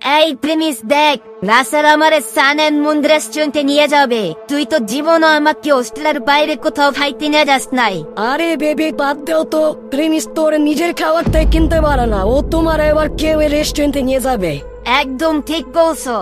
এই প্রিমিস দেখ, রাসেল আমারে সান এন্ড মুন রেস্টুরেন্টে নিয়ে যাবে। তুই তো জীবনও আমাকে হোস্টেলের বাইরে কোথাও খাইতে নিয়ে যাস নাই। আরে বেবি বাদ দেও তো, প্রেমিস তোর নিজের খাবারটাই কিনতে পারে না, ও তোমার এবার কেউ রেস্টুরেন্টে নিয়ে যাবে। একদম ঠিক বলছো।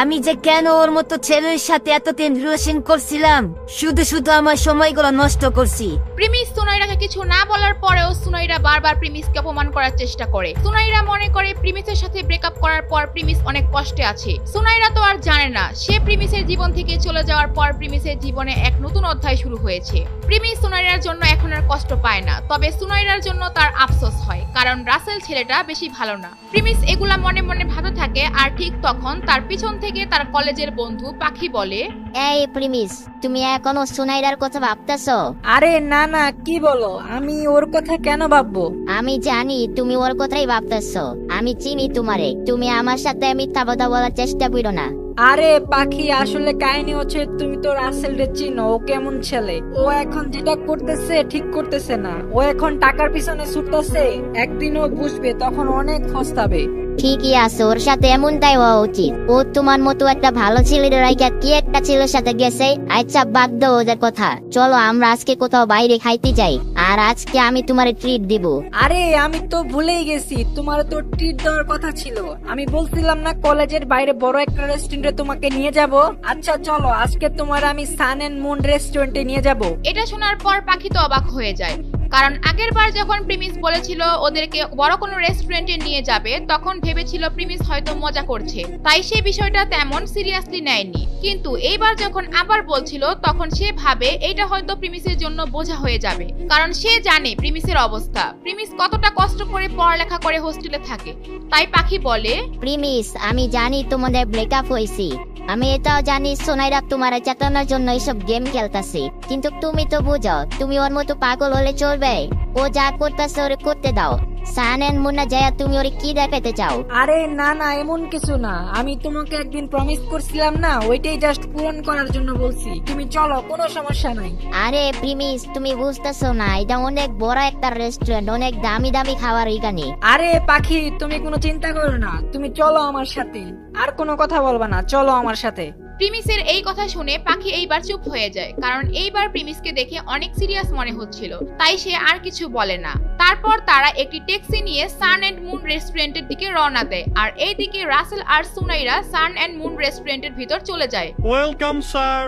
আমি যে কেন ওর মতো ছেলের সাথে এতদিন রিলেশন করছিলাম, শুধু শুধু আমার সময়গুলো নষ্ট করছি। প্রিমিস সুনাইরাকে কিছু না বলার পরেও সুনাইরা বারবার প্রিমিসকে অপমান করার চেষ্টা করে। সুনাইরা মনে করে প্রিমিসের সাথে ব্রেকআপ করার পর প্রিমিস অনেক কষ্টে আছে। সুনাইরা তো আর জানে না সে প্রিমিসের জীবন থেকে চলে যাওয়ার পর প্রিমিসের জীবনে এক নতুন অধ্যায় শুরু হয়েছে। প্রিমিস সুনাইরার জন্য এখন আর কষ্ট পায় না, তবে সুনাইরার জন্য তার আফসোস হয়, কারণ রাসেল ছেলেটা বেশি ভালো না। প্রিমিস এগুলা মনে মনে ভাবতে থাকে, আর ঠিক তখন তার পিছন থেকে তার কলেজের বন্ধু পাখি বলে, এই প্রিমিস, তুমি এখনো সুনাইরার কথা ভাবতেছো? আরে না না, কি বলো, আমি ওর কথা কেন ভাববো? আমি জানি তুমি ওর কথাই ভাবতেছো, আমি চিনি তোমারে। তুমি আমার সাথে মিথ্যা কথা বলার চেষ্টা করো না। আরে পাখি, আসলে কাহিনী হচ্ছে তুমি তো রাসেল রে চিনো, ও কেমন ছেলে। ও এখন যেটা করতেছে ঠিক করতেছে না, ও এখন টাকার পিছনে ছুটতেছে। একদিন ও বুঝবে, তখন অনেক পস্তাবে। ঠিকই আছে, ওর সাথে এমনটাই হওয়া উচিত। ও তোমার মতো একটা ভালো ছেলের রাইকা কি একটা ছেলের সাথে গেছে। আচ্ছা বাদ দাও ওদের কথা, চলো আমরা আজকে কোথাও বাইরে খাইতে যাই, আর আজকে আমি তোমারে ট্রিট দিব। আরে আমি তো ভুলেই গেছি, তোমার তো ট্রিট দেওয়ার কথা ছিল। আমি বলছিলাম না কলেজের বাইরে বড় একটা রেস্টুরেন্টে তোমাকে নিয়ে যাব। আচ্ছা চলো, আজকে তোমার আমি সান এন্ড মুন রেস্টুরেন্টে নিয়ে যাব। এটা শোনার পর পাখি তো অবাক হয়ে যায়, কারণ আগের বার যখন প্রিমিস বলেছিল ওদেরকে বড় কোনো রেস্টুরেন্টে নিয়ে যাবে, তখন ভেবেছিল প্রিমিস হয়তো মজা করছে, তাই সে বিষয়টা তেমন সিরিয়াসলি নেয়নি। কিন্তু এইবার যখন আবার বলছিল, তখন সে ভাবে এটা হয়তো প্রিমিসের জন্য বোঝা হয়ে যাবে, কারণ সে জানে প্রিমিসের অবস্থা, প্রিমিস কতটা কষ্ট করে পড়ালেখা করে হোস্টেলে থাকে। তাই পাখি বলে, প্রিমিস, আমি জানি তোমাদের ব্রেকআপ হয়েছে, আমি এটাও জানি সোনাইরা তোমার চেতনার জন্য এইসব গেম খেলতেছে, কিন্তু তুমি তো বুঝো তুমি ওর মতো পাগল হলে চলবে? ও যা করতেছে ওরে করতে দাও। সান এন্ড মুন্না যায়, তুমি ওরে কি দেখাতে চাও? আরে না না, এমন কিছু না। আমি তোমাকে একদিন প্রমিস করছিলাম না, ওইটাই জাস্ট পূরণ করার জন্য বলছি। তুমি চলো, কোনো সমস্যা নাই। আরে প্রিমিস, তুমি বুঝতেছো না, এটা অনেক বড় একটা রেস্টুরেন্ট, অনেক দামি দামি খাবার এখানে। আরে পাখি, তুমি কোনো চিন্তা করো না, তুমি চলো আমার সাথে, আর কোনো কথা বলবা না, চলো আমার সাথে। প্রিমিসের এই কথা শুনে পাখি এইবার চুপ হয়ে যায়, কারণ এইবার প্রিমিসকে দেখে অনেক সিরিয়াস মনে হচ্ছিল, তাই সে আর কিছু বলে না। তারপর তারা একটি ট্যাক্সি নিয়ে সান এন্ড মুন রেস্টুরেন্টের দিকে রওনা দেয়, আর এইদিকে রাসেল আর সুনাইরা সান এন্ড মুন রেস্টুরেন্টের ভিতর চলে যায়। Welcome sir,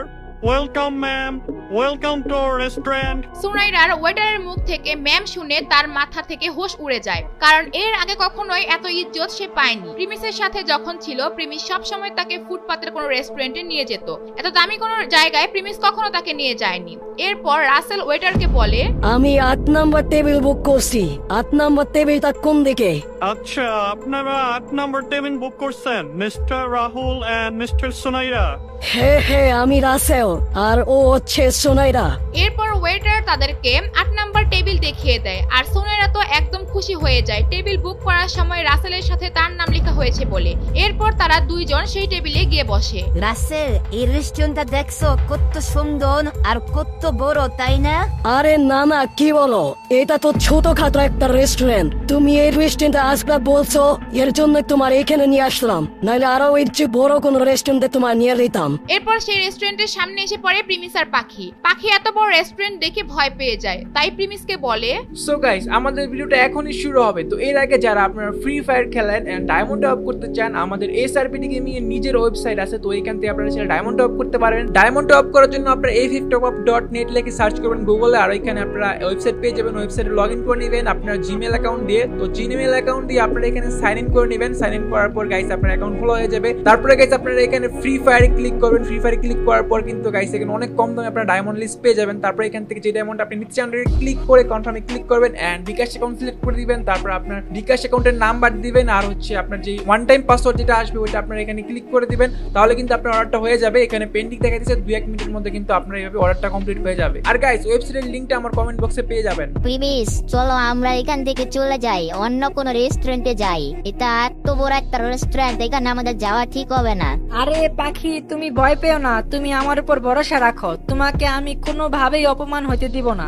welcome ma'am, welcome to our restaurant. সুনাইরার ওয়েটারের মুখ থেকে ম্যাম শুনে তার মাথা থেকে হোশ উড়ে যায়, কারণ এর আগে কখনোই এত ইজ্জত সে পায়নি। প্রিমিসের সাথে যখন ছিল, প্রিমিস সবসময় তাকে ফুটপাতের কোনো রেস্টুরেন্টে নিয়ে যেত, এত দামি কোনো জায়গায় প্রিমিস কখনো তাকে নিয়ে যায়নি। এরপর রাসেল ওয়েটারকে বলে, আমি 8 নম্বর টেবিল বুক করছি। 8 নম্বর টেবিলটা কোন দিকে? আচ্ছা, আপনারা 8 নম্বর টেবিল বুক করছেন, Mister Rahul and Mister Sunaira. হ্যাঁ, আমি রাসেল, আর ও হচ্ছে সোনাইরা। এরপর ওয়েটার তাদেরকে 8 নাম্বার টেবিল দেখিয়ে দেয়, আর সুনাইরা তো একদম খুশি হয়ে যায় টেবিল বুক করার সময় রাসেলের সাথে তার নাম লেখা হয়েছে বলে। এরপর তারা দুইজন সেই টেবিলে গিয়ে বসে। রাসেল, এই রেস্টুরেন্টটা দেখছো কত সুন্দর আর কত বড়, তাই না? আরে না না, কি বলো, এটা তো ছোটখাটো একটা রেস্টুরেন্ট। তুমি এই রেস্টুরেন্টে আসবে বলছো, এর জন্য তোমার এখানে নিয়ে আসলাম, নাহলে আরো এর চেয়ে বড় কোনো রেস্টুরেন্টে তোমার নিয়ে যেতাম। এরপর সেই রেস্টুরেন্টের সামনে এসে পড়ে প্রিমিস আর পাখি। পাখি এত বড় রেস্টুরেন্ট দেখে ভয় পেয়ে যায়, তাই প্রিমিসকে বলে, সো গাইস, আমাদের ভিডিওটা এখনই শুরু হবে। তো এর আগে যারা আপনারা ফ্রি ফায়ার খেলেন এন্ড ডায়মন্ড আপ করতে চান, আমাদের এসআরপিডি গেমিং এর নিজের ওয়েবসাইট আছে, তো এইখান থেকে আপনারা সেটা ডায়মন্ড আপ করতে পারবেন। ডায়মন্ড আপ করার জন্য আপনারা fftopup.net লিখে সার্চ করবেন গুগলে, আর ওইখানে আপনারা ওয়েবসাইট পেয়ে যাবেন। ওয়েবসাইটে লগইন করে নেবেন আপনার জিমেল অ্যাকাউন্ট দিয়ে। তো জিমেল অ্যাকাউন্ট দিয়ে আপনারা এখানে সাইন ইন করে নেবেন। সাইন ইন করার পর গাইস আপনার অ্যাকাউন্ট খোলা হয়ে যাবে। তারপরে গাইস আপনারা এখানে ফ্রি ফায়ারে ক্লিক করবেন। ফ্রি ফায়ারে ক্লিক করার পর কিন্তু গাইস এখানে অনেক কম দামে আপনারা ডায়মন্ড লিস্ট পেয়ে যাবেন। তারপর এখান থেকে যে ডায়মন্ড আপনি নিতে চান ক্লিক করে কনফার্মে ক্লিক করবেন এন্ড বিকাশ অ্যাকাউন্ট সিলেক্ট করে দিবেন। তারপর আপনার বিকাশ অ্যাকাউন্টের নাম্বার দিবেন, আর হচ্ছে আপনার যে ওয়ান টাইম পাসওয়ার্ড যেটা আসবে ওইটা আপনারা এখানে ক্লিক করে দিবেন। তাহলে কিন্তু আপনার অর্ডারটা হয়ে যাবে। এখানে পেন্ডিং দেখা দিচ্ছে, 2-1 মিনিটের মধ্যে কিন্তু আপনার এইভাবে অর্ডারটা কমপ্লিট হয়ে যাবে। আর গাইস ওয়েবসাইটের লিংকটা আমার কমেন্ট বক্সে পেয়ে যাবেন। প্রিমিস, চলো আমরা এখান থেকে চলে যাই, অন্য কোনো রেস্টুরেন্টে যাই। এটা এত বড় একটা রেস্টুরেন্ট, এখানে আমাদের যাওয়া ঠিক হবে না। আরে পাখি, তুমি ভয় পেও না, তুমি আমার উপর ভরসা রাখো, তোমাকে আমি কোনোভাবেই অপমান হতে দিব না।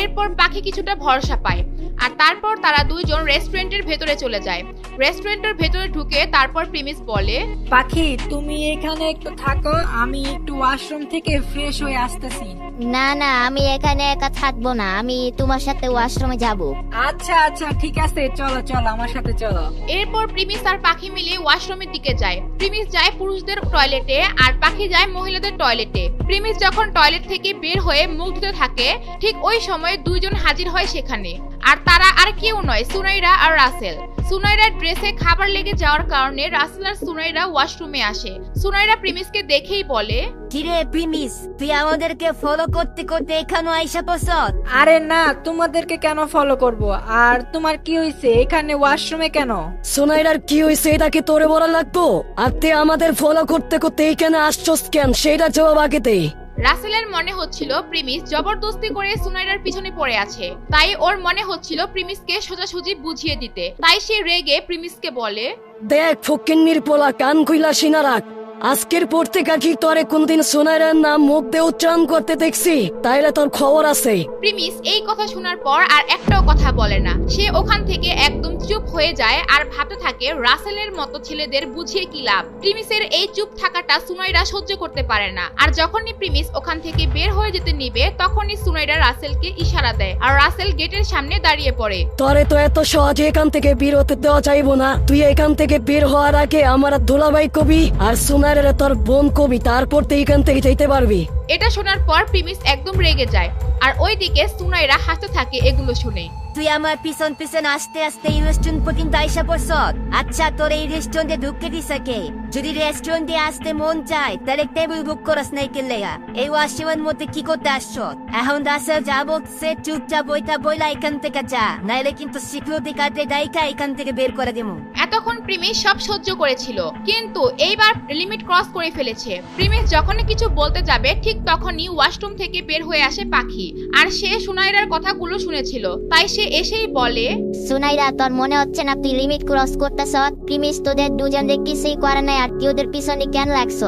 এরপর পাখি কিছুটা ভরসা পায় আর তারপর তারা দুইজন রেস্টুরেন্টের ভেতরে চলে যায়। রেস্টুরেন্টের ভেতরে ঢুকে তারপর প্রিমিস বলে, পাখি তুমি এখানে একটু থাকো, আমি একটু ওয়াশরুম থেকে ফ্রেশ হয়ে আসতেছি। না না, আমি এখানে একা থাকবো না, আমি তোমার সাথে ওয়াশরুমে যাব। আচ্ছা আচ্ছা ঠিক আছে, চলো চলো আমার সাথে চলো। এরপর প্রিমিস আর পাখি মিলে ওয়াশরুমের দিকে যায়। প্রিমিস যায় পুরুষদের টয়লেটে আর পাখি যায় মহিলাদের টয়লেটে। প্রিমিস যখন টয়লেট থেকে বের হয়ে মুখ ধুতে থাকে ঠিক ওই সময় দুইজন হাজির হয় সেখানে। আর তারা আর কেউ নয়, সুনাইরা আর রাসেল। সুনাইরার ড্রেসে খাবার লেগে যাওয়ার কারণে রাসেল আর সুনাইরা ওয়াশরুমে আসে। সুনাইরা প্রিমিসকে দেখেই বলে, কিরে প্রিমিস, তুই আমাদেরকে ফলো করতে করতে এখানে আইসা পছন্দ? আরে না, তোমাদেরকে কেন ফলো করব? আর তোমার কি হয়েছে এখানে ওয়াশরুমে কেন? সোনাইরার কি হয়েছে এটা কি তোরে বলা লাগতো? আর তুই আমাদের ফলো করতে করতে এইখানে আসছস কেন, সেটা জবাব আগে দে। রাসেলের মনে হচ্ছিল প্রিমিস জবরদস্তি করে সুনাইরার পিছনে পড়ে আছে, তাই ওর মনে হচ্ছিল প্রিমিসকে সোজাসুজি বুঝিয়ে দিতে। তাই সে রেগে প্রিমিসকে বলে, দেখ ফকিন্নির পোলা, কান কইলা সিনা রাখ। আজকের পর থেকে কি তোরে কোনদিন সোনাইরার নাম মুখ দিয়ে উচ্চারণ করতে দেখছি তাইলে তোর খবর আছে। প্রিমিস এই কথা শোনার পর আর একটাও কথা বলে না। সে ওখান থেকে একদম চুপ হয়ে যায় আর ভাবতে থাকে রাসেলের মতো ছেলেদের বুঝিয়ে কি লাভ। প্রিমিসের এই চুপ থাকাটা সুনাইরা সহ্য করতে পারে না। আর যখনই প্রিমিস ওখান থেকে বের হয়ে যেতে নিবে তখনই সুনাইরা রাসেলকে ইশারা দেয় আর রাসেল গেটের সামনে দাঁড়িয়ে পড়ে। তোরে তো এত সহজে এখান থেকে বের হতে দেওয়া চাইবো না। তুই এখান থেকে বের হওয়ার আগে আমার দুলাভাই কবি আর সোনাইরা তোর বোন কবি, তারপর তুই এখান থেকে যেতে পারবি। এটা শোনার পর প্রিমিস একদম রেগে যায় আর ওইদিকে সুনাইরা হাসতে থাকে এগুলো শুনে। তুই আমার পিছন পিছন আসতে আসতে এই রেস্টুরেন্ট পর্যন্ত আইসা পছন্দ? আচ্ছা, তোর এই রেস্টুরেন্টে ঢুকতে দিছে কে? যদি রেস্টুরেন্টে আসতে মন চায় তাহলে টেবিল বুক করস নাই কেলেগা? এই ওয়াশরুমের মধ্যে কি করতে আসছ? এখন রাসেল যা বলছে চুপচাপ ওইটা বইলা এখান থেকে যা, নাইলে কিন্তু সিকিউরিটি গার্ডে ডাইকা এখান থেকে বের করে দেবো। এতক্ষণ প্রিমিস সব সহ্য করেছিল, কিন্তু এইবার লিমিট ক্রস করে ফেলেছে। প্রিমিস যখনই কিছু বলতে যাবে ঠিক তখনই ওয়াশরুম থেকে বের হয়ে আসে পাখি। আর সে সুনাইরার কথাগুলো শুনেছিল, তাই সে এসেই বলে, সুনাইরা, তোর মনে হচ্ছে না তুই লিমিট ক্রস করতেছ? প্রিমিস তোদের দুজনদের কিছুই করে নাই আর তুই ওদের পিছনে কেন লাগছ?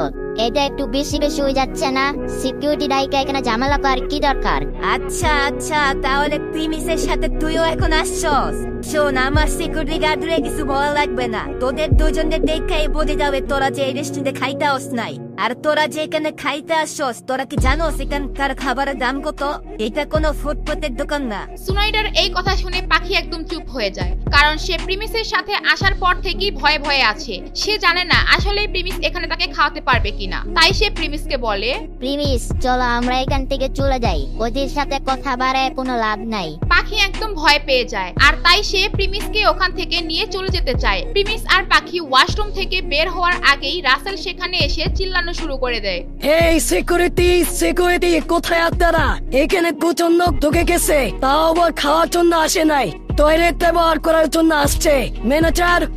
এটা একটু বেশি বেশি হয়ে যাচ্ছে না? সিকিউরিটি ডাইকা এখানে ঝামেলা করার কি দরকার? আচ্ছা আচ্ছা, তাহলে প্রিমিসের সাথে তুইও এখন আসছস? শোন, আমার সিকিউরিটি গার্ডরে কিছু বলা লাগবে না। তোদের দুজনদের দেখাই বোঝা যাবে তোরা যে এই রেস্টুরেন্টে খাইতে আস নাই। আর তোরা যে এখানে খাইতে আসছস, তোরা কি জানোস এখানকার খাবারের দাম কত? এটা কোনো ফুটপাতের দোকান না। সুনাইডার এই কথা শুনে পাখি একদম চুপ হয়ে যায়, কারণ সে প্রিমিসের সাথে আসার পর থেকেই ভয়ে ভয়ে আছে। সে জানে না আসলে প্রিমিস এখানে তাকে খাওয়াতে পারবে কিনা। তাই সে প্রিমিসকে বলে, প্রিমিস চলো আমরা এখান থেকে চলে যাই, ওদের সাথে কথা বাড়ায় কোনো লাভ নাই। পাখি একদম ভয় পেয়ে যায় আর তাই সে প্রিমিসকে ওখান থেকে নিয়ে চলে যেতে চায়। প্রিমিস আর পাখি ওয়াশরুম থেকে বের হওয়ার আগেই রাসেল সেখানে এসে চিল্লানো শুরু করে দেয়। এই সিকিউরিটি সিকিউরিটি, কোথায় আপনারা? এখানে দুজন লোক ঢুকে গেছে, তাও আবার খাওয়ার জন্য আসে নাই, টয়লেট ব্যবহার করার জন্য আসছে।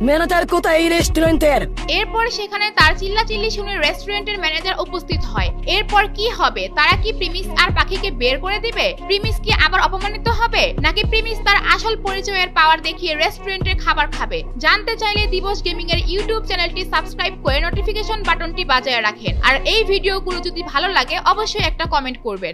ম্যানেজার কোথায় এই রেস্টুরেন্টের? এরপর সেখানে তার চিল্লাচিল্লি শুনে রেস্টুরেন্টের ম্যানেজার উপস্থিত হয়। এরপর কি হবে? তারা কি প্রিমিস আর পাখিকে বের করে দিবে? প্রিমিস কি আবার অপমানিত হবে, নাকি প্রিমিস তার আসল পরিচয়ের পাওয়ার দেখিয়ে রেস্টুরেন্টের খাবার খাবে? জানতে চাইলে দিবস গেমিং এর ইউটিউব চ্যানেলটি সাবস্ক্রাইব করে নোটিফিকেশন বাটনটি বাজায় রাখেন। আর এই ভিডিওগুলো যদি ভালো লাগে অবশ্যই একটা কমেন্ট করবেন।